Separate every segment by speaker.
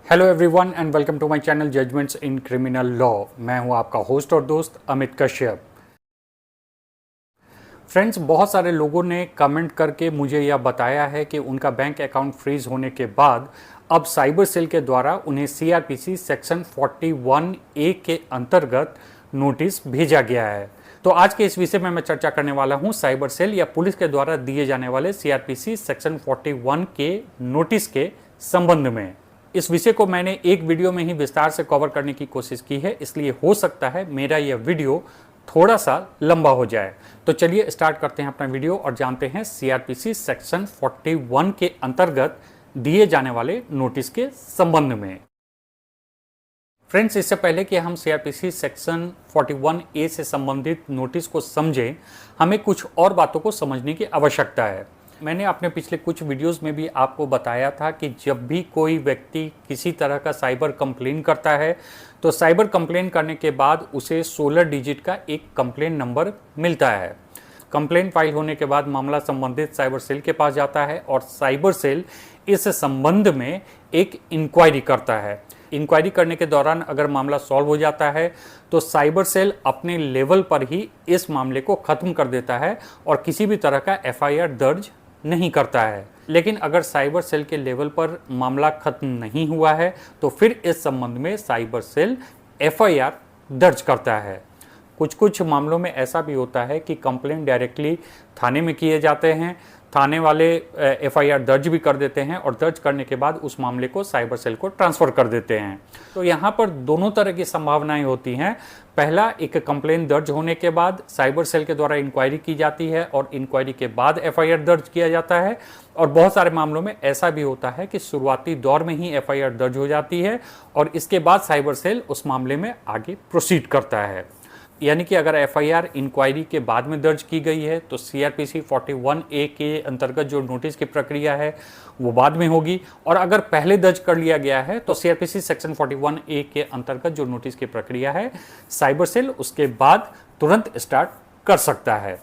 Speaker 1: Hello everyone and welcome to my channel judgments in criminal law. मैं हूं आपका host और दोस्त अमित कश्यप। फ्रेंड्स, बहुत सारे लोगों ने कमेंट करके मुझे यह बताया है कि उनका बैंक अकाउंट फ्रीज होने के बाद अब साइबर सेल के द्वारा उन्हें सीआरपीसी सेक्शन 41A के अंतर्गत नोटिस भेजा गया है। तो आज के इस विषय में मैं चर्चा करने वाला हूं साइबर सेल या पुलिस के द्वारा दिए जाने वाले सीआरपीसी सेक्शन 41 के नोटिस के संबंध में। इस विषय को मैंने एक वीडियो में ही विस्तार से कवर करने की कोशिश की है, इसलिए हो सकता है मेरा यह वीडियो थोड़ा सा लंबा हो जाए। तो चलिए स्टार्ट करते हैं अपना वीडियो और जानते हैं सीआरपीसी सेक्शन 41 के अंतर्गत दिए जाने वाले नोटिस के संबंध में। फ्रेंड्स, इससे पहले कि हम सीआरपीसी सेक्शन 41A से संबंधित नोटिस को समझें, हमें कुछ और बातों को समझने की आवश्यकता है। मैंने अपने पिछले कुछ वीडियोस में भी आपको बताया था कि जब भी कोई व्यक्ति किसी तरह का साइबर कंप्लेन करता है तो साइबर कंप्लेन करने के बाद उसे 16 डिजिट का एक कंप्लेन नंबर मिलता है। कंप्लेन फाइल होने के बाद मामला संबंधित साइबर सेल के पास जाता है और साइबर सेल इस संबंध में एक इंक्वायरी करता है। इंक्वायरी करने के दौरान अगर मामला सॉल्व हो जाता है तो साइबर सेल अपने लेवल पर ही इस मामले को खत्म कर देता है और किसी भी तरह का एफआईआर दर्ज नहीं करता है। लेकिन अगर साइबर सेल के लेवल पर मामला खत्म नहीं हुआ है तो फिर इस संबंध में साइबर सेल एफआईआर दर्ज करता है। कुछ मामलों में ऐसा भी होता है कि कंप्लेंट डायरेक्टली थाने में किए जाते हैं, थाने वाले एफआईआर दर्ज भी कर देते हैं और दर्ज करने के बाद उस मामले को साइबर सेल को ट्रांसफ़र कर देते हैं। तो यहाँ पर दोनों तरह की संभावनाएं होती हैं। पहला, एक कंप्लेंट दर्ज होने के बाद साइबर सेल के द्वारा इंक्वायरी की जाती है और इंक्वायरी के बाद एफआईआर दर्ज किया जाता है। और बहुत सारे मामलों में ऐसा भी होता है कि शुरुआती दौर में ही एफआईआर दर्ज हो जाती है और इसके बाद साइबर सेल उस मामले में आगे प्रोसीड करता है। यानी कि अगर एफआईआर इंक्वायरी के बाद में दर्ज की गई है तो सीआरपीसी 41A के अंतर्गत जो नोटिस की प्रक्रिया है वो बाद में होगी, और अगर पहले दर्ज कर लिया गया है तो सीआरपीसी सेक्शन 41A के अंतर्गत जो नोटिस की प्रक्रिया है साइबर सेल उसके बाद तुरंत स्टार्ट कर सकता है।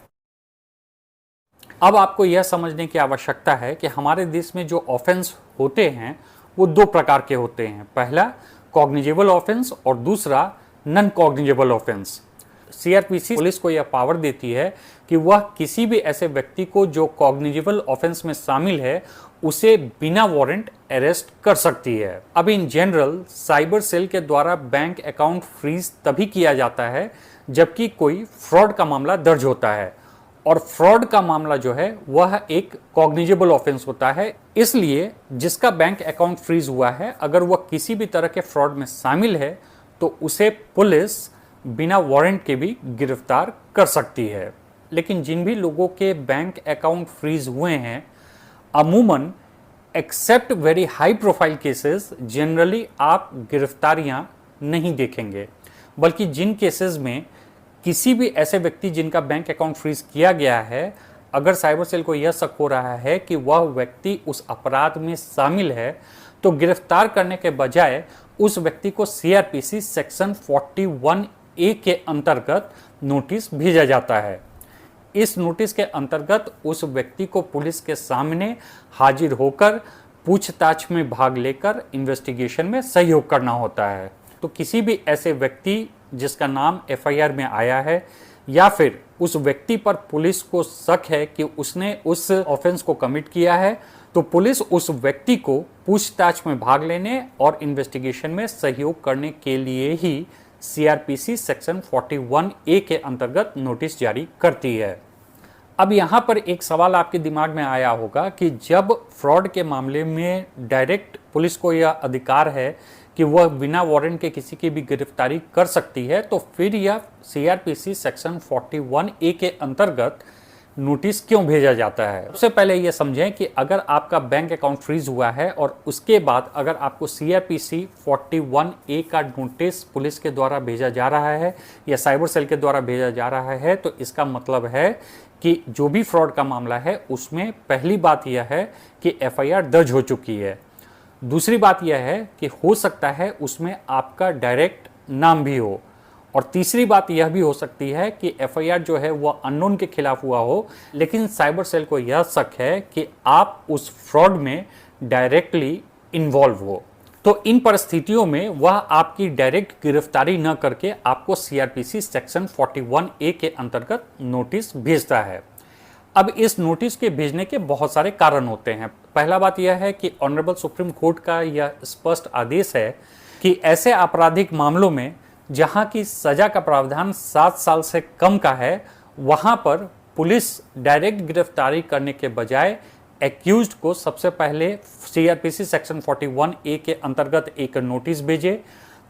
Speaker 1: अब आपको यह समझने की आवश्यकता है कि हमारे देश में जो ऑफेंस होते हैं वो दो प्रकार के होते हैं। पहला कॉग्निजेबल ऑफेंस और दूसरा non cognizable offence. CrPC police को यह पावर देती है कि वह किसी भी ऐसे व्यक्ति को जो कॉग्निजेबल ऑफेंस में शामिल है उसे बिना वारंट अरेस्ट कर सकती है। अब इन जनरल साइबर सेल के द्वारा बैंक अकाउंट फ्रीज तभी किया जाता है जबकि कोई फ्रॉड का मामला दर्ज होता है, और फ्रॉड का मामला जो है वह एक कॉग्निजेबल ऑफेंस होता है। इसलिए जिसका बैंक अकाउंट फ्रीज हुआ है अगर वह किसी भी तरह के फ्रॉड में शामिल है तो उसे पुलिस बिना वारंट के भी गिरफ्तार कर सकती है। लेकिन जिन भी लोगों के बैंक अकाउंट फ्रीज हुए हैं, अमूमन except very high profile cases, generally आप गिरफ्तारियां नहीं देखेंगे, बल्कि जिन केसेस में किसी भी ऐसे व्यक्ति जिनका बैंक अकाउंट फ्रीज किया गया है, अगर साइबर सेल को यह शक हो रहा है कि वह व्यक्ति उस अपराध में शामिल है तो गिरफ्तार करने के बजाय उस व्यक्ति को सीआरपीसी सेक्शन 41A के अंतर्गत नोटिस भेजा जाता है। इस नोटिस के अंतर्गत उस व्यक्ति को पुलिस के सामने हाजिर होकर पूछताछ में भाग लेकर इन्वेस्टिगेशन में सहयोग करना होता है। तो किसी भी ऐसे व्यक्ति जिसका नाम एफआईआर में आया है या फिर उस व्यक्ति पर पुलिस को शक है कि उसने उस ऑफेंस को कमिट किया है तो पुलिस उस व्यक्ति को पूछताछ में भाग लेने और इन्वेस्टिगेशन में सहयोग करने के लिए ही सीआरपीसी सेक्शन 41A के अंतर्गत नोटिस जारी करती है। अब यहाँ पर एक सवाल आपके दिमाग में आया होगा कि जब फ्रॉड के मामले में डायरेक्ट पुलिस को यह अधिकार है कि वह बिना वारंट के किसी की भी गिरफ्तारी कर सकती है, तो फिर यह सीआरपीसी सेक्शन 41A के अंतर्गत नोटिस क्यों भेजा जाता है। सबसे पहले यह समझें कि अगर आपका बैंक अकाउंट फ्रीज हुआ है और उसके बाद अगर आपको सीआरपीसी 41A का नोटिस पुलिस के द्वारा भेजा जा रहा है या साइबर सेल के द्वारा भेजा जा रहा है, तो इसका मतलब है कि जो भी फ्रॉड का मामला है उसमें पहली बात यह है कि एफआईआर दर्ज हो चुकी है। दूसरी बात यह है कि हो सकता है उसमें आपका डायरेक्ट नाम भी हो, और तीसरी बात यह भी हो सकती है कि एफआईआर जो है वह अननोन के खिलाफ हुआ हो, लेकिन साइबर सेल को यह शक है कि आप उस फ्रॉड में डायरेक्टली इन्वॉल्व हो। तो इन परिस्थितियों में वह आपकी डायरेक्ट गिरफ्तारी न करके आपको सीआरपीसी सेक्शन 41 ए के अंतर्गत नोटिस भेजता है। अब इस नोटिस के भेजने के बहुत सारे कारण होते हैं। पहला बात यह है कि ऑनरेबल सुप्रीम कोर्ट का यह स्पष्ट आदेश है कि ऐसे आपराधिक मामलों में जहां की सजा का प्रावधान 7 साल से कम का है, वहां पर पुलिस डायरेक्ट गिरफ्तारी करने के बजाय एक्यूज्ड को सबसे पहले सीआरपीसी सेक्शन 41 ए के अंतर्गत एक नोटिस भेजे।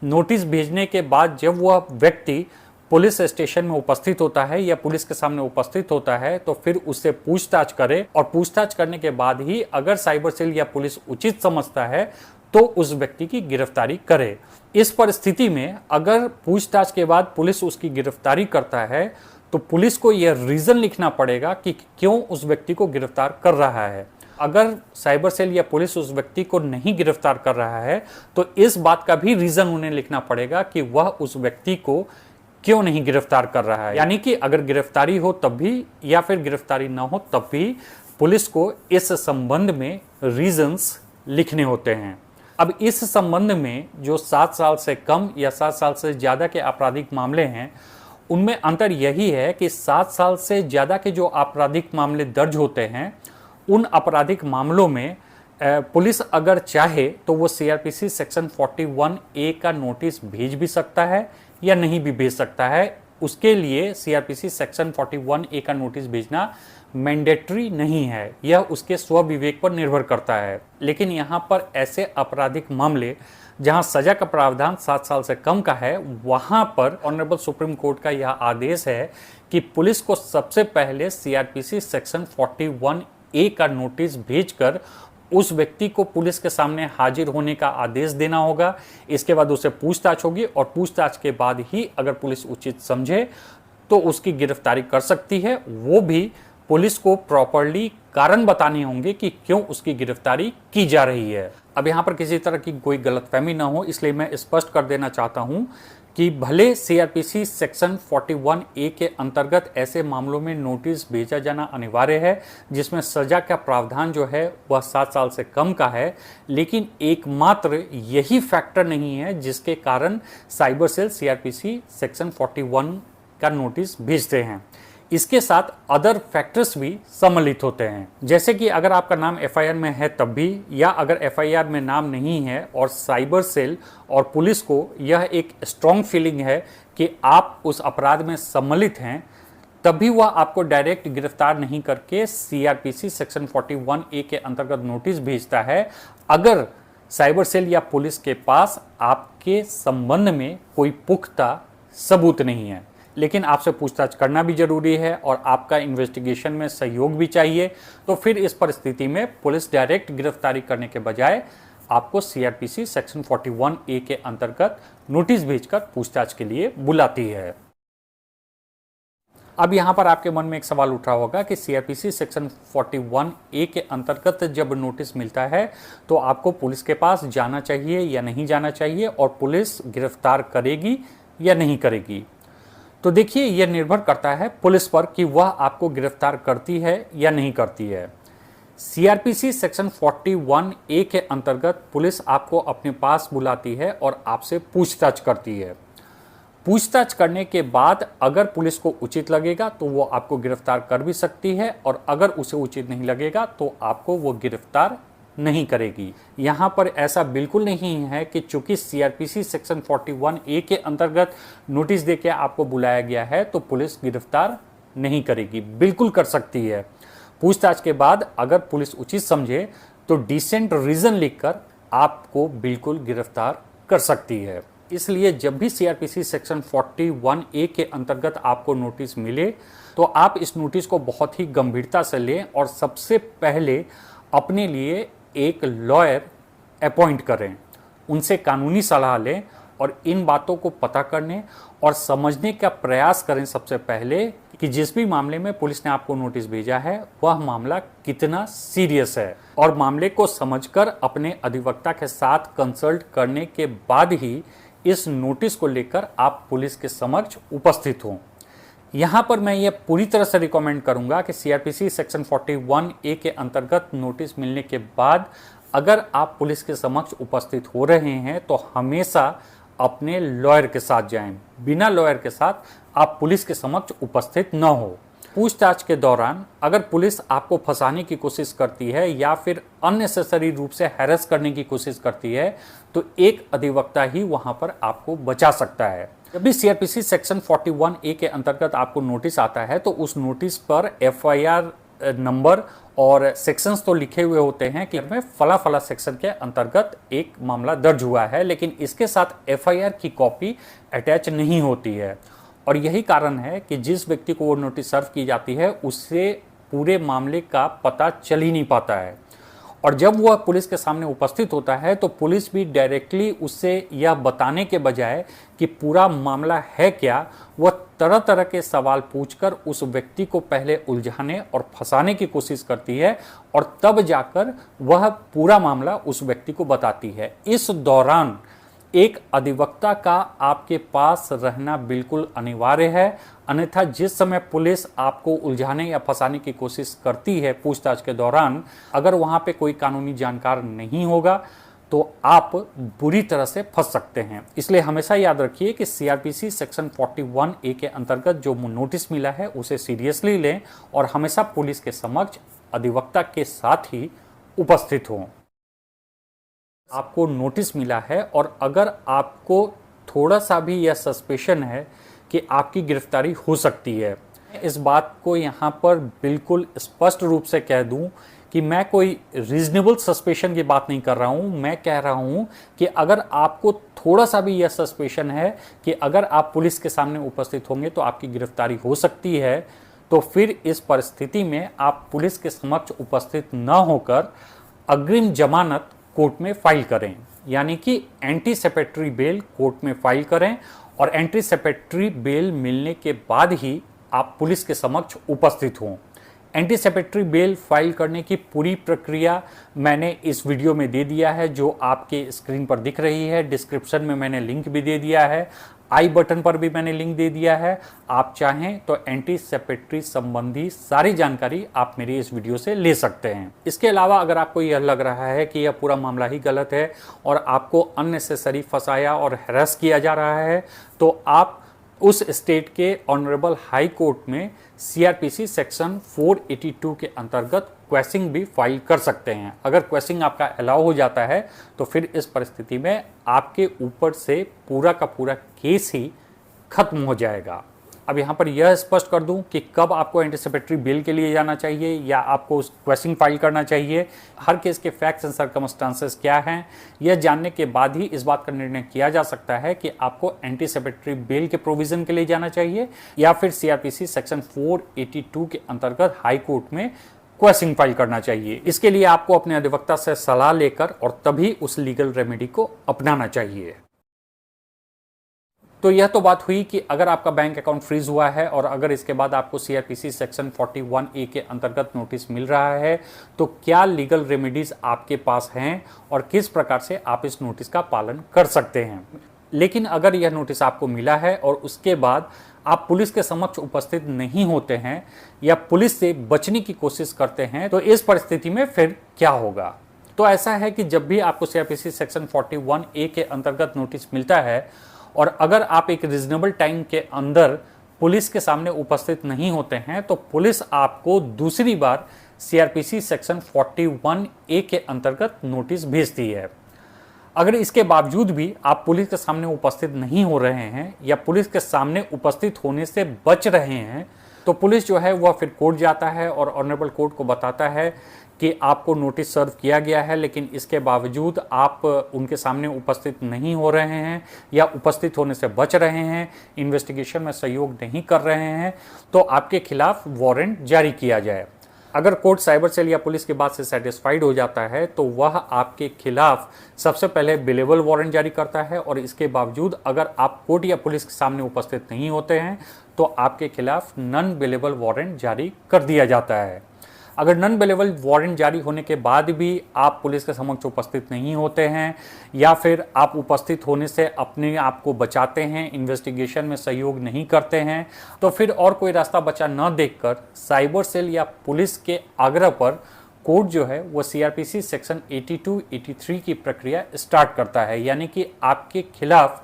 Speaker 1: नोटिस भेजने के बाद जब वह व्यक्ति पुलिस स्टेशन में उपस्थित होता है या पुलिस के सामने उपस्थित होता है तो फिर उससे पूछताछ करे, और पूछताछ करने के बाद ही अगर साइबर सेल या पुलिस उचित समझता है तो उस व्यक्ति की गिरफ्तारी करे। इस परिस्थिति में अगर पूछताछ के बाद पुलिस उसकी गिरफ्तारी करता है तो पुलिस को यह रीजन लिखना पड़ेगा कि क्यों उस व्यक्ति को गिरफ्तार कर रहा है। अगर साइबर सेल या पुलिस उस व्यक्ति को नहीं गिरफ्तार कर रहा है तो इस बात का भी रीजन उन्हें लिखना पड़ेगा कि वह उस व्यक्ति को क्यों नहीं गिरफ्तार कर रहा है। यानी कि अगर गिरफ्तारी हो तब भी या फिर गिरफ्तारी ना हो तब भी पुलिस को इस संबंध में रीजंस लिखने होते हैं। अब इस संबंध में जो 7 साल से कम या 7 साल से ज़्यादा के आपराधिक मामले हैं, उनमें अंतर यही है कि 7 साल से ज़्यादा के जो आपराधिक मामले दर्ज होते हैं, उन आपराधिक मामलों में पुलिस अगर चाहे तो वो सीआरपीसी सेक्शन 41 ए का नोटिस भेज भी सकता है या नहीं भी भेज सकता है। उसके लिए सीआरपीसी सेक्शन 41 ए का नोटिस भेजना मैंडेटरी नहीं है, यह उसके स्व विवेक पर निर्भर करता है। लेकिन यहाँ पर ऐसे आपराधिक मामले जहाँ सजा का प्रावधान 7 साल से कम का है, वहाँ पर ऑनरेबल सुप्रीम कोर्ट का यह आदेश है कि पुलिस को सबसे पहले सीआरपीसी सेक्शन 41 ए का नोटिस भेजकर उस व्यक्ति को पुलिस के सामने हाजिर होने का आदेश देना होगा। इसके बाद उससे पूछताछ होगी और पूछताछ के बाद ही अगर पुलिस उचित समझे तो उसकी गिरफ्तारी कर सकती है। वो भी पुलिस को प्रॉपर्ली कारण बताने होंगे कि क्यों उसकी गिरफ्तारी की जा रही है। अब यहाँ पर किसी तरह की कोई गलतफहमी ना हो, इसलिए मैं स्पष्ट कर देना चाहता हूँ कि भले सीआरपीसी सेक्शन 41 ए के अंतर्गत ऐसे मामलों में नोटिस भेजा जाना अनिवार्य है जिसमें सजा का प्रावधान जो है वह 7 साल से कम का है, लेकिन एकमात्र यही फैक्टर नहीं है जिसके कारण साइबर सेल सीआरपीसी सेक्शन 41 का नोटिस भेजते हैं। इसके साथ अदर फैक्टर्स भी सम्मिलित होते हैं, जैसे कि अगर आपका नाम एफआईआर में है तब भी, या अगर एफआईआर में नाम नहीं है और साइबर सेल और पुलिस को यह एक स्ट्रॉन्ग फीलिंग है कि आप उस अपराध में सम्मिलित हैं, तब भी वह आपको डायरेक्ट गिरफ्तार नहीं करके सीआरपीसी सेक्शन 41 ए के अंतर्गत नोटिस भेजता है अगर साइबर सेल या पुलिस के पास आपके संबंध में कोई पुख्ता सबूत नहीं है। लेकिन आपसे पूछताछ करना भी जरूरी है और आपका इन्वेस्टिगेशन में सहयोग भी चाहिए, तो फिर इस परिस्थिति में पुलिस डायरेक्ट गिरफ्तारी करने के बजाय आपको सीआरपीसी सेक्शन 41 ए के अंतर्गत नोटिस भेजकर पूछताछ के लिए बुलाती है। अब यहाँ पर आपके मन में एक सवाल उठ रहा होगा कि सीआरपीसी सेक्शन 41 ए के अंतर्गत जब नोटिस मिलता है तो आपको पुलिस के पास जाना चाहिए या नहीं जाना चाहिए, और पुलिस गिरफ्तार करेगी या नहीं करेगी। तो देखिए, यह निर्भर करता है पुलिस पर कि वह आपको गिरफ्तार करती है या नहीं करती है। सीआरपीसी सेक्शन 41 ए के अंतर्गत पुलिस आपको अपने पास बुलाती है और आपसे पूछताछ करती है। पूछताछ करने के बाद अगर पुलिस को उचित लगेगा तो वो आपको गिरफ्तार कर भी सकती है, और अगर उसे उचित नहीं लगेगा तो आपको वो गिरफ्तार नहीं करेगी। यहाँ पर ऐसा बिल्कुल नहीं है कि चूंकि सीआरपीसी सेक्शन 41 ए के अंतर्गत नोटिस देके आपको बुलाया गया है तो पुलिस गिरफ्तार नहीं करेगी, बिल्कुल कर सकती है। पूछताछ के बाद अगर पुलिस उचित समझे तो डिसेंट रीजन लिखकर आपको बिल्कुल गिरफ्तार कर सकती है। इसलिए जब भी सीआरपीसी सेक्शन 41 ए के अंतर्गत आपको नोटिस मिले तो आप इस नोटिस को बहुत ही गंभीरता से लें और सबसे पहले अपने लिए एक लॉयर अपॉइंट करें, उनसे कानूनी सलाह लें और इन बातों को पता करने और समझने का प्रयास करें सबसे पहले कि जिस भी मामले में पुलिस ने आपको नोटिस भेजा है वह मामला कितना सीरियस है, और मामले को समझकर अपने अधिवक्ता के साथ कंसल्ट करने के बाद ही इस नोटिस को लेकर आप पुलिस के समक्ष उपस्थित हों। यहाँ पर मैं ये पूरी तरह से रिकमेंड करूँगा कि सीआरपीसी सेक्शन 41 ए के अंतर्गत नोटिस मिलने के बाद अगर आप पुलिस के समक्ष उपस्थित हो रहे हैं तो हमेशा अपने लॉयर के साथ जाएं। बिना लॉयर के साथ आप पुलिस के समक्ष उपस्थित न हो। पूछताछ के दौरान अगर पुलिस आपको फंसाने की कोशिश करती है या फिर अननेसेसरी रूप से हैरेस करने की कोशिश करती है तो एक अधिवक्ता ही वहां पर आपको बचा सकता है। जब भी सीआरपीसी सेक्शन 41A के अंतर्गत आपको नोटिस आता है तो उस नोटिस पर एफआईआर नंबर और सेक्शंस तो लिखे हुए होते हैं कि में फला फला सेक्शन के अंतर्गत एक मामला दर्ज हुआ है, लेकिन इसके साथ एफआईआर की कॉपी अटैच नहीं होती है। और यही कारण है कि जिस व्यक्ति को वो नोटिस सर्व की जाती है उससे पूरे मामले का पता चल ही नहीं पाता है। और जब वह पुलिस के सामने उपस्थित होता है तो पुलिस भी डायरेक्टली उससे यह बताने के बजाय कि पूरा मामला है क्या, वह तरह तरह के सवाल पूछकर उस व्यक्ति को पहले उलझाने और फंसाने की कोशिश करती है और तब जाकर वह पूरा मामला उस व्यक्ति को बताती है। इस दौरान एक अधिवक्ता का आपके पास रहना बिल्कुल अनिवार्य है, अन्यथा जिस समय पुलिस आपको उलझाने या फंसाने की कोशिश करती है पूछताछ के दौरान, अगर वहां पे कोई कानूनी जानकार नहीं होगा तो आप बुरी तरह से फंस सकते हैं। इसलिए हमेशा याद रखिए कि सीआरपीसी सेक्शन 41A के अंतर्गत जो नोटिस मिला है उसे सीरियसली लें और हमेशा पुलिस के समक्ष अधिवक्ता के साथ ही उपस्थित हों। आपको नोटिस मिला है और अगर आपको थोड़ा सा भी यह सस्पेशन है कि आपकी गिरफ्तारी हो सकती है, इस बात को यहाँ पर बिल्कुल स्पष्ट रूप से कह दूं कि मैं कोई रीजनेबल सस्पेशन की बात नहीं कर रहा हूं। मैं कह रहा हूं कि अगर आपको थोड़ा सा भी यह सस्पेशन है कि अगर आप पुलिस के सामने उपस्थित होंगे तो आपकी गिरफ्तारी हो सकती है, तो फिर इस परिस्थिति में आप पुलिस के समक्ष उपस्थित न होकर अग्रिम जमानत कोर्ट में फाइल करें, यानी कि एंटीसिपेटरी बेल कोर्ट में फाइल करें और एंटीसिपेटरी बेल मिलने के बाद ही आप पुलिस के समक्ष उपस्थित हों। एंटीसिपेटरी बेल फाइल करने की पूरी प्रक्रिया मैंने इस वीडियो में दे दिया है जो आपके स्क्रीन पर दिख रही है। डिस्क्रिप्शन में मैंने लिंक भी दे दिया है, आई बटन पर भी मैंने लिंक दे दिया है। आप चाहें तो एंटीसिपेटरी संबंधी सारी जानकारी आप मेरी इस वीडियो से ले सकते हैं। इसके अलावा अगर आपको यह लग रहा है कि यह पूरा मामला ही गलत है और आपको अननेसेसरी फंसाया और हैरेस किया जा रहा है, तो आप उस स्टेट के ऑनरेबल हाई कोर्ट में सीआरपीसी सेक्शन 482 के अंतर्गत क्वेसिंग भी फाइल कर सकते हैं। अगर क्वेसिंग आपका अलाउ हो जाता है तो फिर इस परिस्थिति में आपके ऊपर से पूरा का पूरा केस ही खत्म हो जाएगा। अब यहाँ पर यह स्पष्ट कर दूं कि कब आपको एंटीसिपेटरी बेल के लिए जाना चाहिए या आपको क्वेसिंग फाइल करना चाहिए, हर केस के फैक्ट्स एंड सर्कमस्टांसेस क्या हैं, यह जानने के बाद ही इस बात का निर्णय किया जा सकता है कि आपको एंटीसिपेटरी बेल के प्रोविजन के लिए जाना चाहिए या फिर सीआरपीसी सेक्शन 482 के अंतर्गत हाई कोर्ट में क्वेसिंग फाइल करना चाहिए। इसके लिए आपको अपने अधिवक्ता से सलाह लेकर और तभी उस लीगल रेमेडी को अपनाना चाहिए। तो यह तो बात हुई कि अगर आपका बैंक अकाउंट फ्रीज हुआ है और अगर इसके बाद आपको सीआरपीसी सेक्शन 41A के अंतर्गत नोटिस मिल रहा है तो क्या लीगल रेमेडीज आपके पास हैं और किस प्रकार से आप इस नोटिस का पालन कर सकते हैं। लेकिन अगर यह नोटिस आपको मिला है और उसके बाद आप पुलिस के समक्ष उपस्थित नहीं होते हैं या पुलिस से बचने की कोशिश करते हैं, तो इस परिस्थिति में फिर क्या होगा। तो ऐसा है कि जब भी आपको सीआरपीसी सेक्शन 41A के अंतर्गत नोटिस मिलता है और अगर आप एक रीजनेबल टाइम के अंदर पुलिस के सामने उपस्थित नहीं होते हैं तो पुलिस आपको दूसरी बार सीआरपीसी सेक्शन 41A के अंतर्गत नोटिस भेजती है। अगर इसके बावजूद भी आप पुलिस के सामने उपस्थित नहीं हो रहे हैं या पुलिस के सामने उपस्थित होने से बच रहे हैं तो पुलिस जो है वह फिर कोर्ट जाता है और ऑनरेबल कोर्ट को बताता है कि आपको नोटिस सर्व किया गया है, लेकिन इसके बावजूद आप उनके सामने उपस्थित नहीं हो रहे हैं या उपस्थित होने से बच रहे हैं, इन्वेस्टिगेशन में सहयोग नहीं कर रहे हैं, तो आपके खिलाफ वारंट जारी किया जाए। अगर कोर्ट साइबर सेल या पुलिस की बात से सेटिस्फाइड हो जाता है तो वह आपके खिलाफ सबसे पहले बिलेबल वारंट जारी करता है और इसके बावजूद अगर आप कोर्ट या पुलिस के सामने उपस्थित नहीं होते हैं तो आपके खिलाफ नॉन बिलेबल वारंट जारी कर दिया जाता है। अगर नॉन बेलेबल वारंट जारी होने के बाद भी आप पुलिस के समक्ष उपस्थित नहीं होते हैं या फिर आप उपस्थित होने से अपने आप को बचाते हैं, इन्वेस्टिगेशन में सहयोग नहीं करते हैं, तो फिर और कोई रास्ता बचा न देखकर साइबर सेल या पुलिस के आग्रह पर कोर्ट जो है वो सीआरपीसी सेक्शन 82, 83 की प्रक्रिया स्टार्ट करता है, यानी कि आपके खिलाफ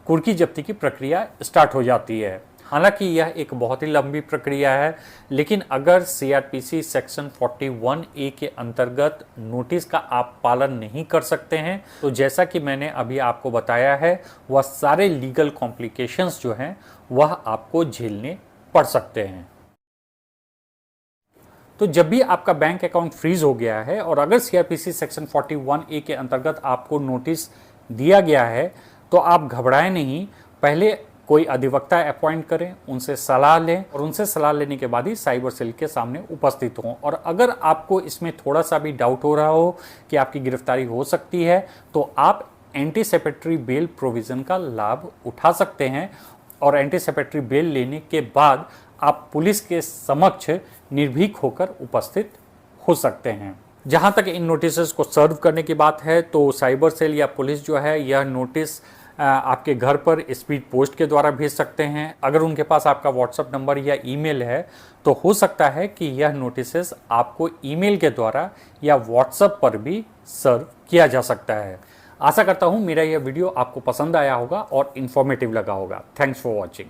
Speaker 1: कुर्की जब्ती की प्रक्रिया स्टार्ट हो जाती है। हालांकि यह एक बहुत ही लंबी प्रक्रिया है, लेकिन अगर सीआरपीसी सेक्शन 41A के अंतर्गत नोटिस का आप पालन नहीं कर सकते हैं तो जैसा कि मैंने अभी आपको बताया है, वह सारे लीगल कॉम्प्लिकेशंस जो हैं वह आपको झेलने पड़ सकते हैं। तो जब भी आपका बैंक अकाउंट फ्रीज हो गया है और अगर सीआरपीसी सेक्शन 41A के अंतर्गत आपको नोटिस दिया गया है तो आप घबराएं नहीं, पहले कोई अधिवक्ता अपॉइंट करें, उनसे सलाह लें और उनसे सलाह लेने के बाद ही साइबर सेल के सामने उपस्थित हों। और अगर आपको इसमें थोड़ा सा भी डाउट हो रहा हो कि आपकी गिरफ्तारी हो सकती है तो आप एंटीसिपेटरी बेल प्रोविज़न का लाभ उठा सकते हैं और एंटीसिपेटरी बेल लेने के बाद आप पुलिस के समक्ष निर्भीक होकर उपस्थित हो सकते हैं। जहां तक इन नोटिस को सर्व करने की बात है तो साइबर सेल या पुलिस जो है यह नोटिस आपके घर पर स्पीड पोस्ट के द्वारा भेज सकते हैं। अगर उनके पास आपका व्हाट्सएप नंबर या ईमेल है तो हो सकता है कि यह नोटिस आपको ईमेल के द्वारा या व्हाट्सएप पर भी सर्व किया जा सकता है। आशा करता हूं मेरा यह वीडियो आपको पसंद आया होगा और इन्फॉर्मेटिव लगा होगा। Thanks for watching.